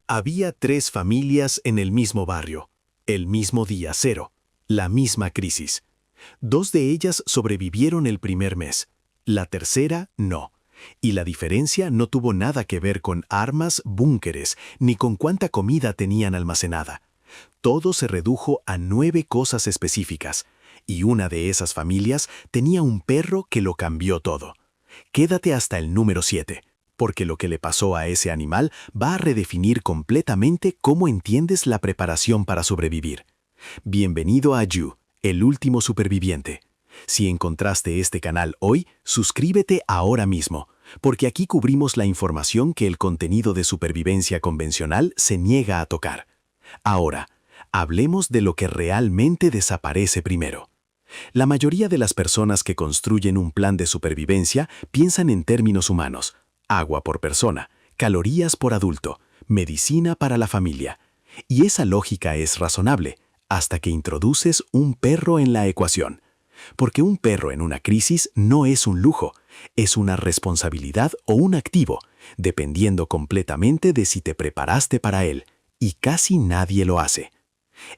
Había 3 familias en el mismo barrio, el mismo día cero, la misma crisis. 2 de ellas sobrevivieron el primer mes, la tercera no. Y la diferencia no tuvo nada que ver con armas, búnkeres, ni con cuánta comida tenían almacenada. Todo se redujo a 9 cosas específicas, y una de esas familias tenía un perro que lo cambió todo. Quédate hasta el número 7, porque lo que le pasó a ese animal va a redefinir completamente cómo entiendes la preparación para sobrevivir. Bienvenido a You, el último superviviente. Si encontraste este canal hoy, suscríbete ahora mismo, porque aquí cubrimos la información que el contenido de supervivencia convencional se niega a tocar. Ahora, hablemos de lo que realmente desaparece primero. La mayoría de las personas que construyen un plan de supervivencia piensan en términos humanos: agua por persona, calorías por adulto, medicina para la familia. Y esa lógica es razonable, hasta que introduces un perro en la ecuación. Porque un perro en una crisis no es un lujo, es una responsabilidad o un activo, dependiendo completamente de si te preparaste para él, y casi nadie lo hace.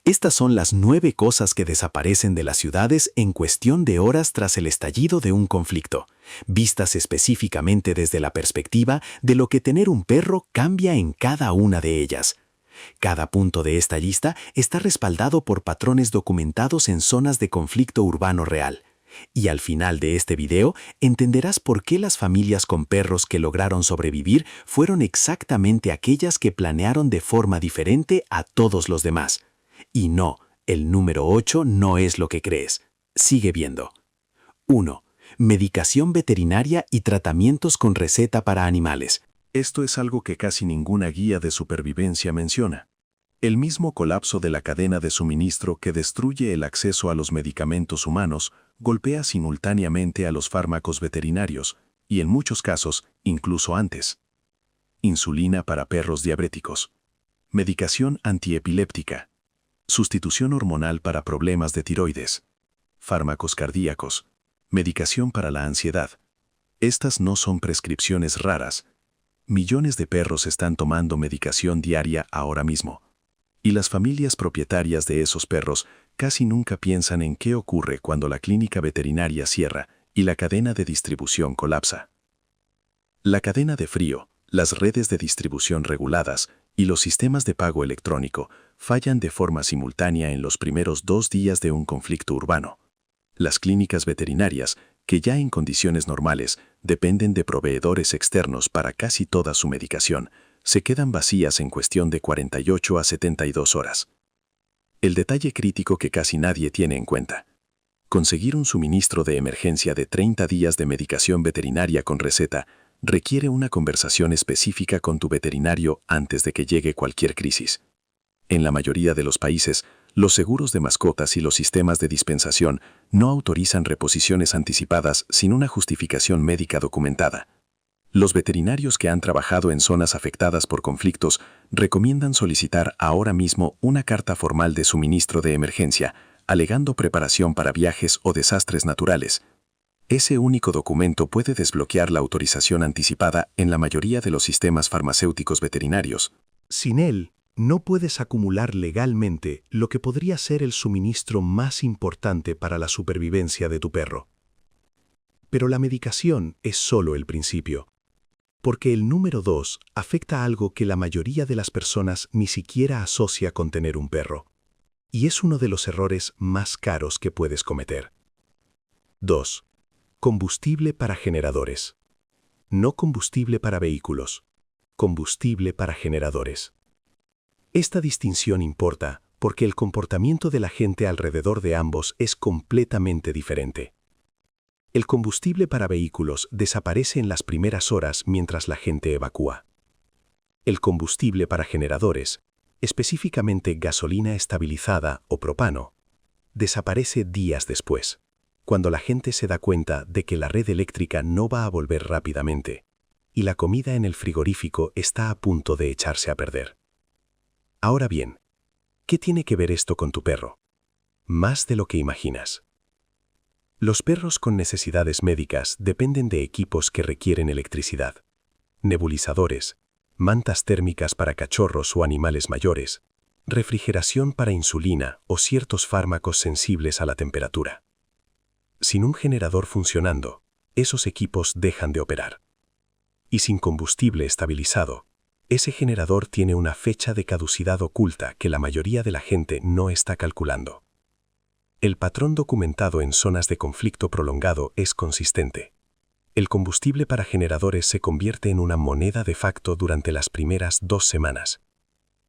Estas son las 9 cosas que desaparecen de las ciudades en cuestión de horas tras el estallido de un conflicto, vistas específicamente desde la perspectiva de lo que tener un perro cambia en cada una de ellas. Cada punto de esta lista está respaldado por patrones documentados en zonas de conflicto urbano real. Y al final de este video entenderás por qué las familias con perros que lograron sobrevivir fueron exactamente aquellas que planearon de forma diferente a todos los demás. Y no, el número 8 no es lo que crees. Sigue viendo. 1. Medicación veterinaria y tratamientos con receta para animales. Esto es algo que casi ninguna guía de supervivencia menciona. El mismo colapso de la cadena de suministro que destruye el acceso a los medicamentos humanos golpea simultáneamente a los fármacos veterinarios, y en muchos casos, incluso antes. Insulina para perros diabéticos. Medicación antiepiléptica. Sustitución hormonal para problemas de tiroides. Fármacos cardíacos. Medicación para la ansiedad. Estas no son prescripciones raras. Millones de perros están tomando medicación diaria ahora mismo. Y las familias propietarias de esos perros casi nunca piensan en qué ocurre cuando la clínica veterinaria cierra y la cadena de distribución colapsa. La cadena de frío, las redes de distribución reguladas y los sistemas de pago electrónico fallan de forma simultánea en los primeros 2 días de un conflicto urbano. Las clínicas veterinarias, que ya en condiciones normales dependen de proveedores externos para casi toda su medicación, se quedan vacías en cuestión de 48 a 72 horas. El detalle crítico que casi nadie tiene en cuenta: conseguir un suministro de emergencia de 30 días de medicación veterinaria con receta requiere una conversación específica con tu veterinario antes de que llegue cualquier crisis. En la mayoría de los países, los seguros de mascotas y los sistemas de dispensación no autorizan reposiciones anticipadas sin una justificación médica documentada. Los veterinarios que han trabajado en zonas afectadas por conflictos recomiendan solicitar ahora mismo una carta formal de suministro de emergencia, alegando preparación para viajes o desastres naturales. Ese único documento puede desbloquear la autorización anticipada en la mayoría de los sistemas farmacéuticos veterinarios. Sin él, no puedes acumular legalmente lo que podría ser el suministro más importante para la supervivencia de tu perro. Pero la medicación es solo el principio, porque el número 2 afecta a algo que la mayoría de las personas ni siquiera asocia con tener un perro, y es uno de los errores más caros que puedes cometer. 2. Combustible para generadores. No combustible para vehículos, combustible para generadores. Esta distinción importa porque el comportamiento de la gente alrededor de ambos es completamente diferente. El combustible para vehículos desaparece en las primeras horas mientras la gente evacúa. El combustible para generadores, específicamente gasolina estabilizada o propano, desaparece días después, cuando la gente se da cuenta de que la red eléctrica no va a volver rápidamente y la comida en el frigorífico está a punto de echarse a perder. Ahora bien, ¿qué tiene que ver esto con tu perro? Más de lo que imaginas. Los perros con necesidades médicas dependen de equipos que requieren electricidad, nebulizadores, mantas térmicas para cachorros o animales mayores, refrigeración para insulina o ciertos fármacos sensibles a la temperatura. Sin un generador funcionando, esos equipos dejan de operar. Y sin combustible estabilizado, ese generador tiene una fecha de caducidad oculta que la mayoría de la gente no está calculando. El patrón documentado en zonas de conflicto prolongado es consistente. El combustible para generadores se convierte en una moneda de facto durante las primeras 2 semanas.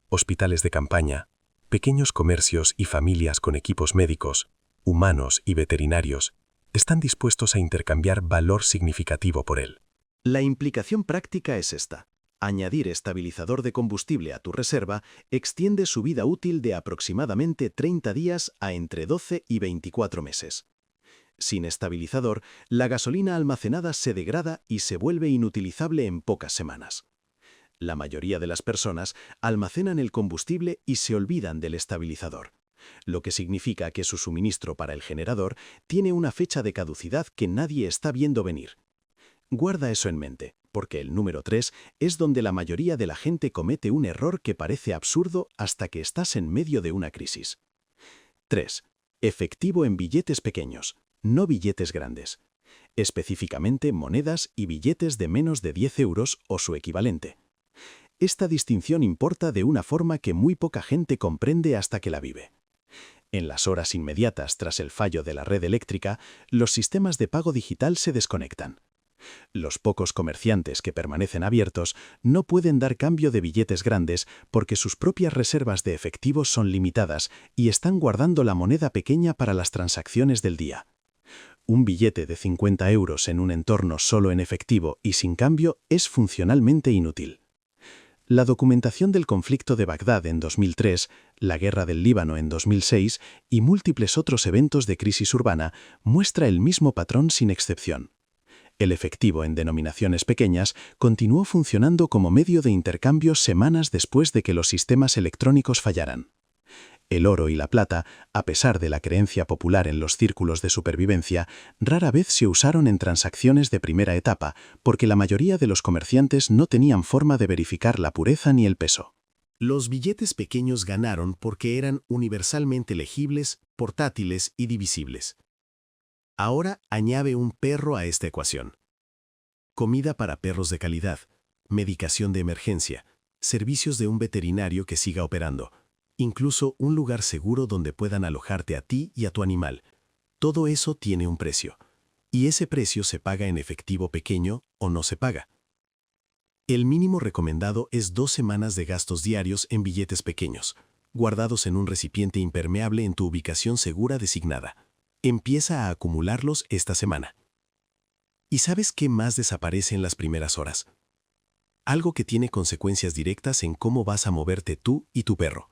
Hospitales de campaña, pequeños comercios y familias con equipos médicos, humanos y veterinarios están dispuestos a intercambiar valor significativo por él. La implicación práctica es esta. Añadir estabilizador de combustible a tu reserva extiende su vida útil de aproximadamente 30 días a entre 12 y 24 meses. Sin estabilizador, la gasolina almacenada se degrada y se vuelve inutilizable en pocas semanas. La mayoría de las personas almacenan el combustible y se olvidan del estabilizador, lo que significa que su suministro para el generador tiene una fecha de caducidad que nadie está viendo venir. Guarda eso en mente, porque el número 3 es donde la mayoría de la gente comete un error que parece absurdo hasta que estás en medio de una crisis. 3. Efectivo en billetes pequeños, no billetes grandes. Específicamente monedas y billetes de menos de 10 euros o su equivalente. Esta distinción importa de una forma que muy poca gente comprende hasta que la vive. En las horas inmediatas tras el fallo de la red eléctrica, los sistemas de pago digital se desconectan. Los pocos comerciantes que permanecen abiertos no pueden dar cambio de billetes grandes porque sus propias reservas de efectivo son limitadas y están guardando la moneda pequeña para las transacciones del día. Un billete de 50 euros en un entorno solo en efectivo y sin cambio es funcionalmente inútil. La documentación del conflicto de Bagdad en 2003, la guerra del Líbano en 2006 y múltiples otros eventos de crisis urbana muestra el mismo patrón sin excepción. El efectivo en denominaciones pequeñas continuó funcionando como medio de intercambio semanas después de que los sistemas electrónicos fallaran. El oro y la plata, a pesar de la creencia popular en los círculos de supervivencia, rara vez se usaron en transacciones de primera etapa porque la mayoría de los comerciantes no tenían forma de verificar la pureza ni el peso. Los billetes pequeños ganaron porque eran universalmente legibles, portátiles y divisibles. Ahora añade un perro a esta ecuación. Comida para perros de calidad, medicación de emergencia, servicios de un veterinario que siga operando, incluso un lugar seguro donde puedan alojarte a ti y a tu animal. Todo eso tiene un precio, y ese precio se paga en efectivo pequeño o no se paga. El mínimo recomendado es 2 semanas de gastos diarios en billetes pequeños, guardados en un recipiente impermeable en tu ubicación segura designada. Empieza a acumularlos esta semana. ¿Y sabes qué más desaparece en las primeras horas? Algo que tiene consecuencias directas en cómo vas a moverte tú y tu perro.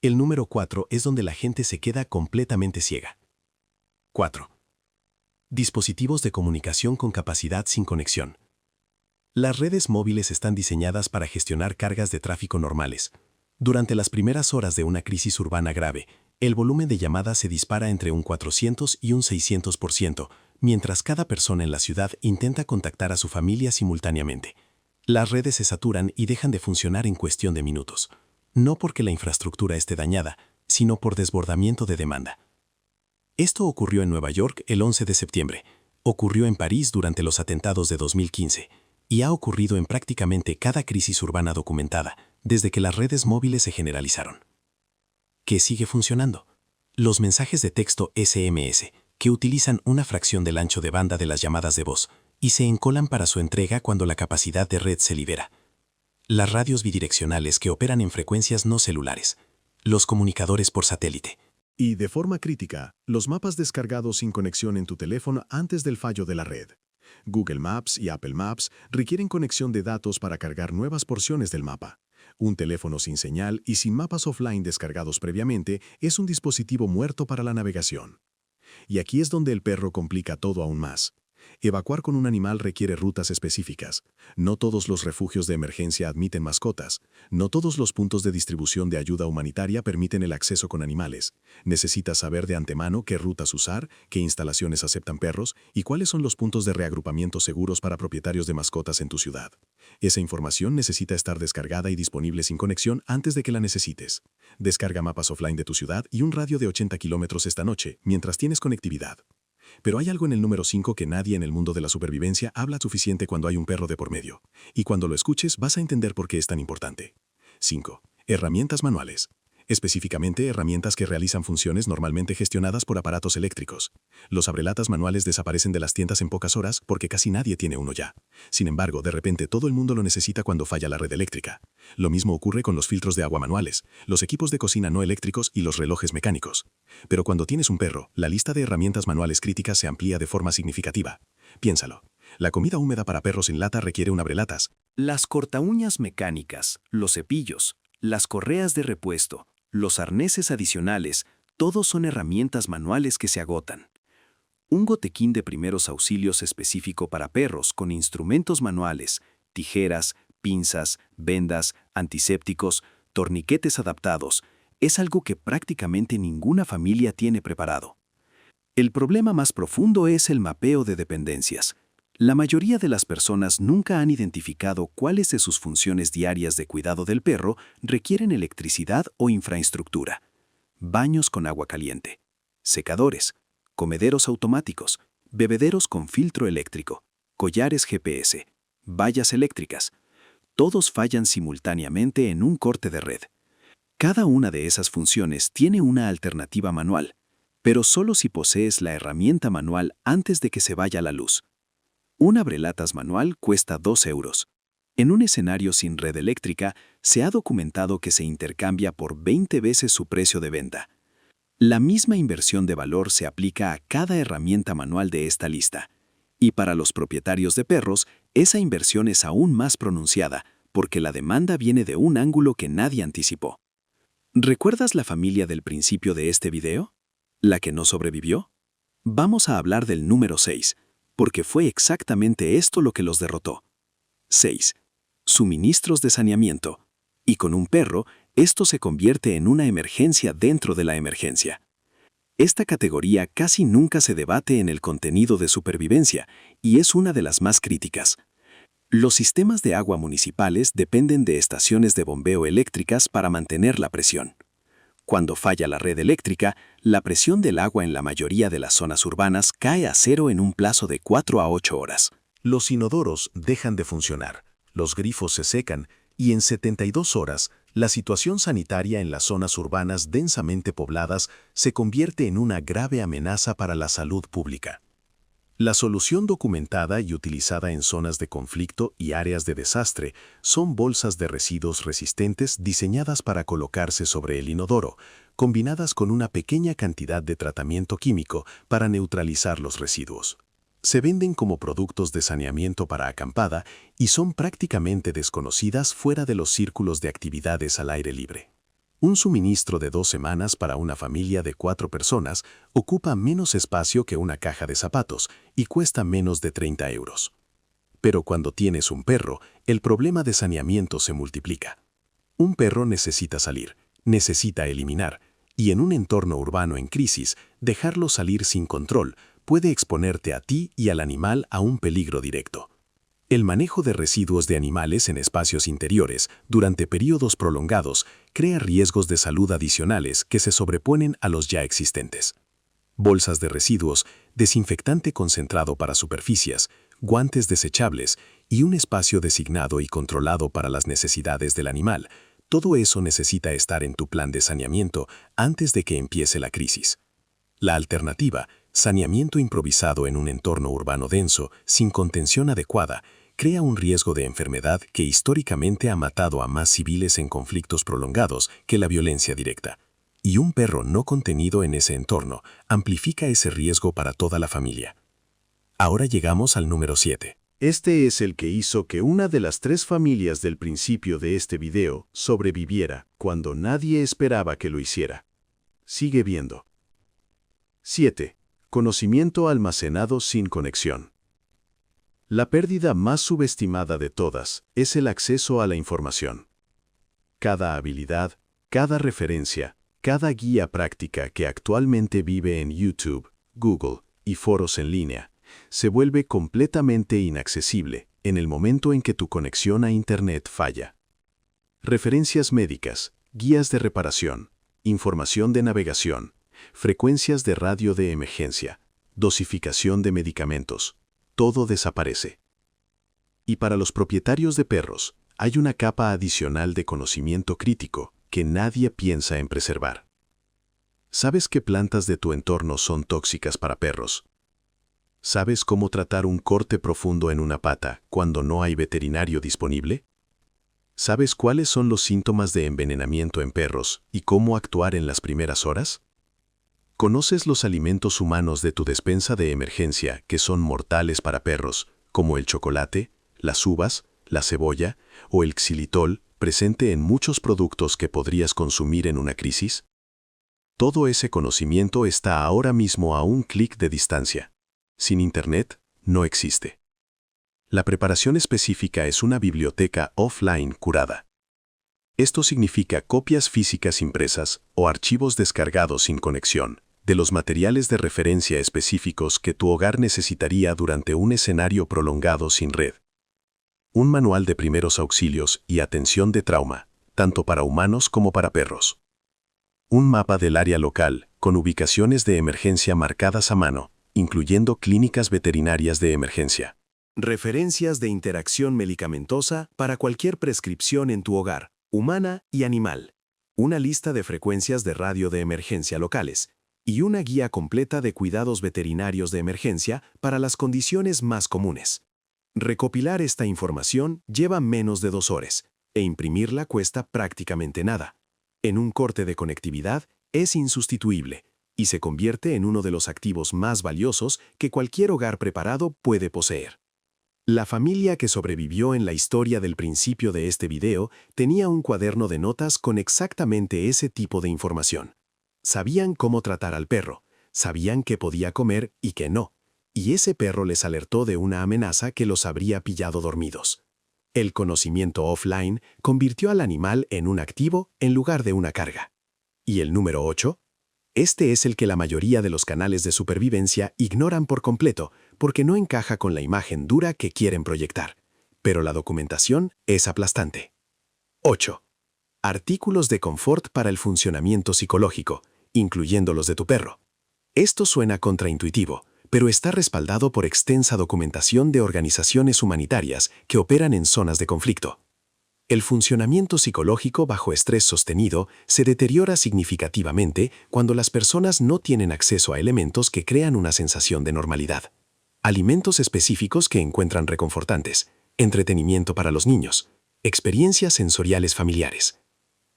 El número 4 es donde la gente se queda completamente ciega. 4. Dispositivos de comunicación con capacidad sin conexión. Las redes móviles están diseñadas para gestionar cargas de tráfico normales. Durante las primeras horas de una crisis urbana grave, el volumen de llamadas se dispara entre un 400 y un 600%, mientras cada persona en la ciudad intenta contactar a su familia simultáneamente. Las redes se saturan y dejan de funcionar en cuestión de minutos. No porque la infraestructura esté dañada, sino por desbordamiento de demanda. Esto ocurrió en Nueva York el 11 de septiembre, ocurrió en París durante los atentados de 2015 y ha ocurrido en prácticamente cada crisis urbana documentada desde que las redes móviles se generalizaron. ¿Qué sigue funcionando? Los mensajes de texto SMS, que utilizan una fracción del ancho de banda de las llamadas de voz y se encolan para su entrega cuando la capacidad de red se libera. Las radios bidireccionales que operan en frecuencias no celulares. Los comunicadores por satélite. Y de forma crítica, los mapas descargados sin conexión en tu teléfono antes del fallo de la red. Google Maps y Apple Maps requieren conexión de datos para cargar nuevas porciones del mapa. Un teléfono sin señal y sin mapas offline descargados previamente es un dispositivo muerto para la navegación. Y aquí es donde el perro complica todo aún más. Evacuar con un animal requiere rutas específicas. No todos los refugios de emergencia admiten mascotas. No todos los puntos de distribución de ayuda humanitaria permiten el acceso con animales. Necesitas saber de antemano qué rutas usar, qué instalaciones aceptan perros y cuáles son los puntos de reagrupamiento seguros para propietarios de mascotas en tu ciudad. Esa información necesita estar descargada y disponible sin conexión antes de que la necesites. Descarga mapas offline de tu ciudad y un radio de 80 kilómetros esta noche, mientras tienes conectividad. Pero hay algo en el número 5 que nadie en el mundo de la supervivencia habla suficiente cuando hay un perro de por medio. Y cuando lo escuches vas a entender por qué es tan importante. 5. Herramientas manuales. Específicamente, herramientas que realizan funciones normalmente gestionadas por aparatos eléctricos. Los abrelatas manuales desaparecen de las tiendas en pocas horas porque casi nadie tiene uno ya. Sin embargo, de repente todo el mundo lo necesita cuando falla la red eléctrica. Lo mismo ocurre con los filtros de agua manuales, los equipos de cocina no eléctricos y los relojes mecánicos. Pero cuando tienes un perro, la lista de herramientas manuales críticas se amplía de forma significativa. Piénsalo. La comida húmeda para perros en lata requiere un abrelatas. Las cortaúñas mecánicas, los cepillos, las correas de repuesto, los arneses adicionales, todos son herramientas manuales que se agotan. Un botequín de primeros auxilios específico para perros con instrumentos manuales, tijeras, pinzas, vendas, antisépticos, torniquetes adaptados, es algo que prácticamente ninguna familia tiene preparado. El problema más profundo es el mapeo de dependencias. La mayoría de las personas nunca han identificado cuáles de sus funciones diarias de cuidado del perro requieren electricidad o infraestructura. Baños con agua caliente, secadores, comederos automáticos, bebederos con filtro eléctrico, collares GPS, vallas eléctricas. Todos fallan simultáneamente en un corte de red. Cada una de esas funciones tiene una alternativa manual, pero solo si posees la herramienta manual antes de que se vaya la luz. Un abrelatas manual cuesta 2 euros. En un escenario sin red eléctrica, se ha documentado que se intercambia por 20 veces su precio de venta. La misma inversión de valor se aplica a cada herramienta manual de esta lista. Y para los propietarios de perros, esa inversión es aún más pronunciada, porque la demanda viene de un ángulo que nadie anticipó. ¿Recuerdas la familia del principio de este video? ¿La que no sobrevivió? Vamos a hablar del número 6. Porque fue exactamente esto lo que los derrotó. 6. Suministros de saneamiento. Y con un perro, esto se convierte en una emergencia dentro de la emergencia. Esta categoría casi nunca se debate en el contenido de supervivencia y es una de las más críticas. Los sistemas de agua municipales dependen de estaciones de bombeo eléctricas para mantener la presión. Cuando falla la red eléctrica, la presión del agua en la mayoría de las zonas urbanas cae a cero en un plazo de 4 a 8 horas. Los inodoros dejan de funcionar, los grifos se secan y en 72 horas, la situación sanitaria en las zonas urbanas densamente pobladas se convierte en una grave amenaza para la salud pública. La solución documentada y utilizada en zonas de conflicto y áreas de desastre son bolsas de residuos resistentes diseñadas para colocarse sobre el inodoro, combinadas con una pequeña cantidad de tratamiento químico para neutralizar los residuos. Se venden como productos de saneamiento para acampada y son prácticamente desconocidas fuera de los círculos de actividades al aire libre. Un suministro de 2 semanas para una familia de 4 personas ocupa menos espacio que una caja de zapatos y cuesta menos de 30 euros. Pero cuando tienes un perro, el problema de saneamiento se multiplica. Un perro necesita salir, necesita eliminar, y en un entorno urbano en crisis, dejarlo salir sin control puede exponerte a ti y al animal a un peligro directo. El manejo de residuos de animales en espacios interiores durante periodos prolongados crea riesgos de salud adicionales que se sobreponen a los ya existentes. Bolsas de residuos, desinfectante concentrado para superficies, guantes desechables y un espacio designado y controlado para las necesidades del animal, todo eso necesita estar en tu plan de saneamiento antes de que empiece la crisis. La alternativa, saneamiento improvisado en un entorno urbano denso, sin contención adecuada, crea un riesgo de enfermedad que históricamente ha matado a más civiles en conflictos prolongados que la violencia directa. Y un perro no contenido en ese entorno amplifica ese riesgo para toda la familia. Ahora llegamos al número 7. Este es el que hizo que una de las 3 familias del principio de este video sobreviviera cuando nadie esperaba que lo hiciera. Sigue viendo. 7. Conocimiento almacenado sin conexión. La pérdida más subestimada de todas es el acceso a la información. Cada habilidad, cada referencia, cada guía práctica que actualmente vive en YouTube, Google y foros en línea, se vuelve completamente inaccesible en el momento en que tu conexión a Internet falla. Referencias médicas, guías de reparación, información de navegación, frecuencias de radio de emergencia, dosificación de medicamentos, todo desaparece. Y para los propietarios de perros, hay una capa adicional de conocimiento crítico que nadie piensa en preservar. ¿Sabes qué plantas de tu entorno son tóxicas para perros? ¿Sabes cómo tratar un corte profundo en una pata cuando no hay veterinario disponible? ¿Sabes cuáles son los síntomas de envenenamiento en perros y cómo actuar en las primeras horas? ¿Conoces los alimentos humanos de tu despensa de emergencia que son mortales para perros, como el chocolate, las uvas, la cebolla o el xilitol presente en muchos productos que podrías consumir en una crisis? Todo ese conocimiento está ahora mismo a un clic de distancia. Sin Internet, no existe. La preparación específica es una biblioteca offline curada. Esto significa copias físicas impresas o archivos descargados sin conexión de los materiales de referencia específicos que tu hogar necesitaría durante un escenario prolongado sin red. Un manual de primeros auxilios y atención de trauma, tanto para humanos como para perros. Un mapa del área local con ubicaciones de emergencia marcadas a mano, incluyendo clínicas veterinarias de emergencia. Referencias de interacción medicamentosa para cualquier prescripción en tu hogar, humana y animal. Una lista de frecuencias de radio de emergencia locales y una guía completa de cuidados veterinarios de emergencia para las condiciones más comunes. Recopilar esta información lleva menos de 2 horas e imprimirla cuesta prácticamente nada. En un corte de conectividad es insustituible y se convierte en uno de los activos más valiosos que cualquier hogar preparado puede poseer. La familia que sobrevivió en la historia del principio de este video tenía un cuaderno de notas con exactamente ese tipo de información. Sabían cómo tratar al perro, sabían qué podía comer y qué no, y ese perro les alertó de una amenaza que los habría pillado dormidos. El conocimiento offline convirtió al animal en un activo en lugar de una carga. ¿Y el número 8? Este es el que la mayoría de los canales de supervivencia ignoran por completo porque no encaja con la imagen dura que quieren proyectar. Pero la documentación es aplastante. 8. Artículos de confort para el funcionamiento psicológico, incluyendo los de tu perro. Esto suena contraintuitivo, pero está respaldado por extensa documentación de organizaciones humanitarias que operan en zonas de conflicto. El funcionamiento psicológico bajo estrés sostenido se deteriora significativamente cuando las personas no tienen acceso a elementos que crean una sensación de normalidad. Alimentos específicos que encuentran reconfortantes, entretenimiento para los niños, experiencias sensoriales familiares.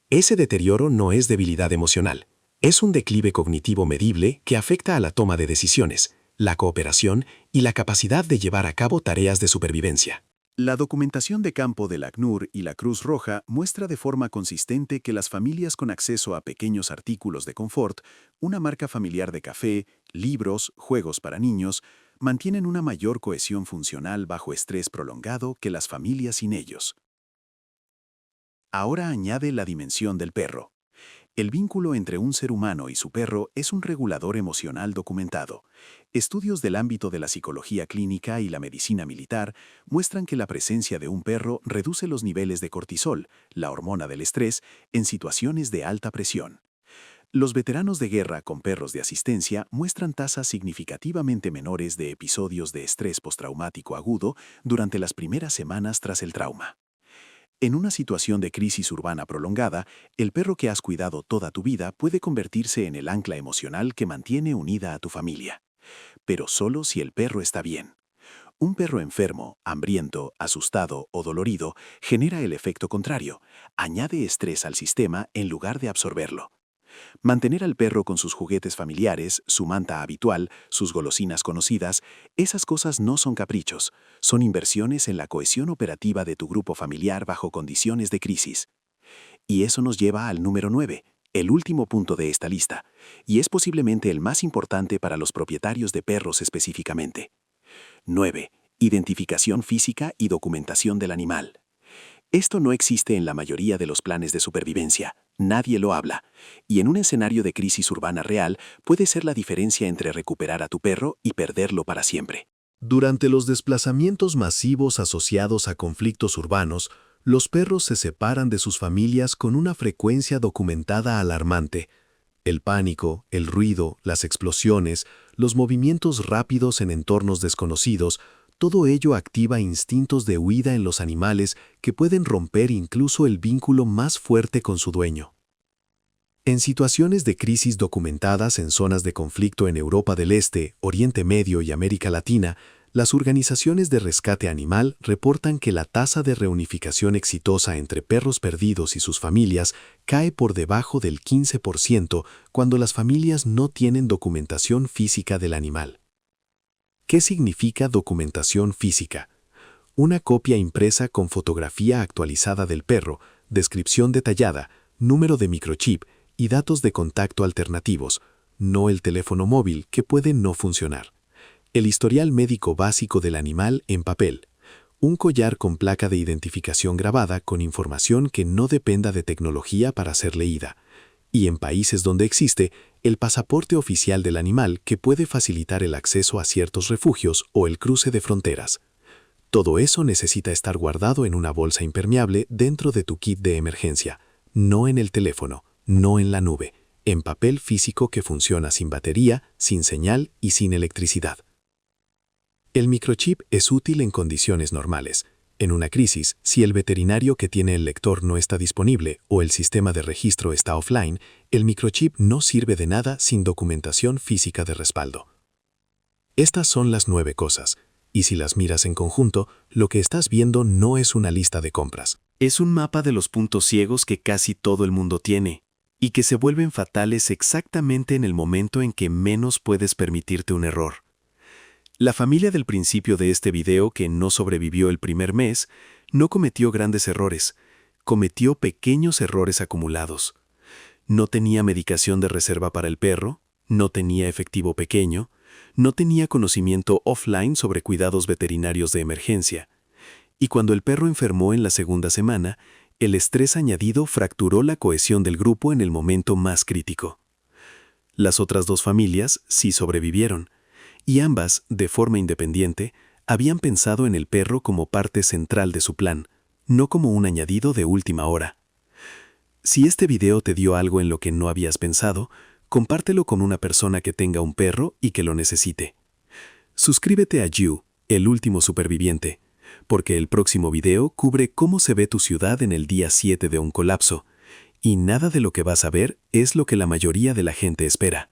Ese deterioro no es debilidad emocional, es un declive cognitivo medible que afecta a la toma de decisiones, la cooperación y la capacidad de llevar a cabo tareas de supervivencia. La documentación de campo del ACNUR y la Cruz Roja muestra de forma consistente que las familias con acceso a pequeños artículos de confort, una marca familiar de café, libros, juegos para niños, mantienen una mayor cohesión funcional bajo estrés prolongado que las familias sin ellos. Ahora añade la dimensión del perro. El vínculo entre un ser humano y su perro es un regulador emocional documentado. Estudios del ámbito de la psicología clínica y la medicina militar muestran que la presencia de un perro reduce los niveles de cortisol, la hormona del estrés, en situaciones de alta presión. Los veteranos de guerra con perros de asistencia muestran tasas significativamente menores de episodios de estrés postraumático agudo durante las primeras semanas tras el trauma. En una situación de crisis urbana prolongada, el perro que has cuidado toda tu vida puede convertirse en el ancla emocional que mantiene unida a tu familia. Pero solo si el perro está bien. Un perro enfermo, hambriento, asustado o dolorido genera el efecto contrario, añade estrés al sistema en lugar de absorberlo. Mantener al perro con sus juguetes familiares, su manta habitual, sus golosinas conocidas, esas cosas no son caprichos, son inversiones en la cohesión operativa de tu grupo familiar bajo condiciones de crisis. Y eso nos lleva al número 9, el último punto de esta lista, y es posiblemente el más importante para los propietarios de perros específicamente. 9. Identificación física y documentación del animal. Esto no existe en la mayoría de los planes de supervivencia, nadie lo habla, y en un escenario de crisis urbana real puede ser la diferencia entre recuperar a tu perro y perderlo para siempre. Durante los desplazamientos masivos asociados a conflictos urbanos, los perros se separan de sus familias con una frecuencia documentada alarmante. El pánico, el ruido, las explosiones, los movimientos rápidos en entornos desconocidos, todo ello activa instintos de huida en los animales que pueden romper incluso el vínculo más fuerte con su dueño. En situaciones de crisis documentadas en zonas de conflicto en Europa del Este, Oriente Medio y América Latina, las organizaciones de rescate animal reportan que la tasa de reunificación exitosa entre perros perdidos y sus familias cae por debajo del 15% cuando las familias no tienen documentación física del animal. ¿Qué significa documentación física? Una copia impresa con fotografía actualizada del perro, descripción detallada, número de microchip y datos de contacto alternativos, no el teléfono móvil que puede no funcionar. El historial médico básico del animal en papel. Un collar con placa de identificación grabada con información que no dependa de tecnología para ser leída. Y en países donde existe, el pasaporte oficial del animal que puede facilitar el acceso a ciertos refugios o el cruce de fronteras. Todo eso necesita estar guardado en una bolsa impermeable dentro de tu kit de emergencia, no en el teléfono, no en la nube, en papel físico que funciona sin batería, sin señal y sin electricidad. El microchip es útil en condiciones normales. En una crisis, si el veterinario que tiene el lector no está disponible o el sistema de registro está offline, el microchip no sirve de nada sin documentación física de respaldo. Estas son las 9 cosas, y si las miras en conjunto, lo que estás viendo no es una lista de compras. Es un mapa de los puntos ciegos que casi todo el mundo tiene, y que se vuelven fatales exactamente en el momento en que menos puedes permitirte un error. La familia del principio de este video que no sobrevivió el primer mes no cometió grandes errores, cometió pequeños errores acumulados. No tenía medicación de reserva para el perro, no tenía efectivo pequeño, no tenía conocimiento offline sobre cuidados veterinarios de emergencia. Y cuando el perro enfermó en la segunda semana, el estrés añadido fracturó la cohesión del grupo en el momento más crítico. Las otras 2 familias sí sobrevivieron, y ambas, de forma independiente, habían pensado en el perro como parte central de su plan, no como un añadido de última hora. Si este video te dio algo en lo que no habías pensado, compártelo con una persona que tenga un perro y que lo necesite. Suscríbete a You, el último superviviente, porque el próximo video cubre cómo se ve tu ciudad en el día 7 de un colapso, y nada de lo que vas a ver es lo que la mayoría de la gente espera.